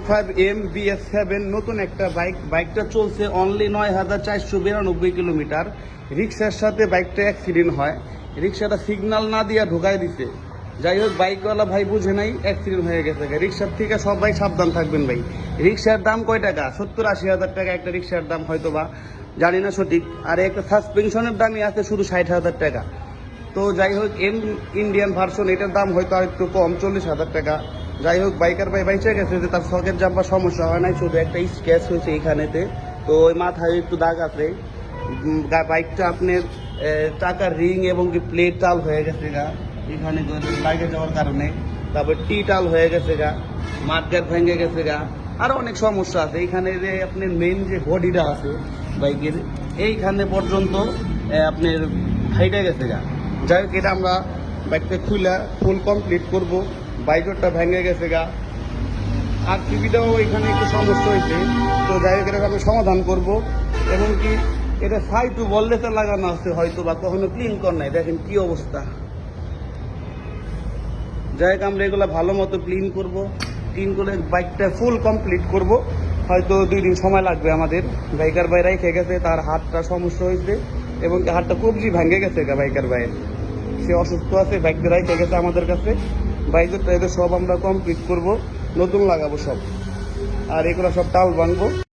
85M BS7 নতুন একটা বাইকটা চলছে অনলি 9492 কিলোমিটার। রিক্সার সাথে বাইকটা অ্যাক্সিডেন্ট হয়, রিক্সাটা সিগন্যাল না দিয়া ঢুকাই দিছে। যাই হোক, বাইকওয়ালা ভাই বুঝে নাই, অ্যাক্সিডেন্ট হয়ে গেছে। রিক্সার থেকে সবাই সাবধান থাকবেন ভাই। রিক্সার দাম কয় টাকা? 70-80 হাজার টাকা একটা রিক্সার দাম, হয়তো বা জানি না সঠিক। আর একটা সাসপেনশনের দামই আছে শুধু 60,000 টাকা। তো যাই হোক, ইন্ডিয়ান ভার্সন, এটার দাম হয়তো আর একটু কম, 40,000 টাকা। যাই হোক, বাইকার ভাই বাইচে গেছে যে তার সকেট জাম্পার সমস্যা হয় নাই, শুধু একটা স্ক্র্যাচ হয়েছে এইখানেতে। তো ওই মাথায় একটু দাগ আছে। বাইকটা আপনার টাকার রিং এবং কি প্লেট টাল হয়ে গেছে গা এখানে লাগে যাওয়ার কারণে। তারপর টি টাল হয়ে গেছে গা, মাঠগাট ভেঙে গেছে গা, আরও অনেক সমস্যা আছে। এইখানে যে আপনার মেন যে বডিটা আছে বাইকের, এইখানে পর্যন্ত আপনার ফাইটে গেছে গা। যাই হোক, এটা আমরা বাইকটা খুলে ফুল কমপ্লিট করব। বাইকটা ভেঙে গেছে গা, আর টিভিটাও এখানে একটু সমস্যা হয়েছে। তো যাই হোক, এটাকে আমি সমাধান করব। এবং কি এটা সাইটু বললেতে লাগানো আছে, হয়তো বা কখনো ক্লিন কর নাই। দেখেন কি অবস্থা। যাই হোক, আমরা এগুলো ভালো মতো ক্লিন করবো। ক্লিন করে বাইকটা ফুল কমপ্লিট করব। হয়তো 2 দিন সময় লাগবে আমাদের। বাইকার ভাই রেখে গেছে, তার হাতটা সমস্যা হয়েছে এবং হাতটা কবজি ভেঙে গেছে বাইকার ভাইয়ের। সে অসুস্থ আছে, বাইকটা রেখে গেছে আমাদের কাছে। বাইকের এদের সব আমরা কমপ্লিট করব, নতুন লাগাবো সব। আর এগুলো সব টাল ভাঙবো।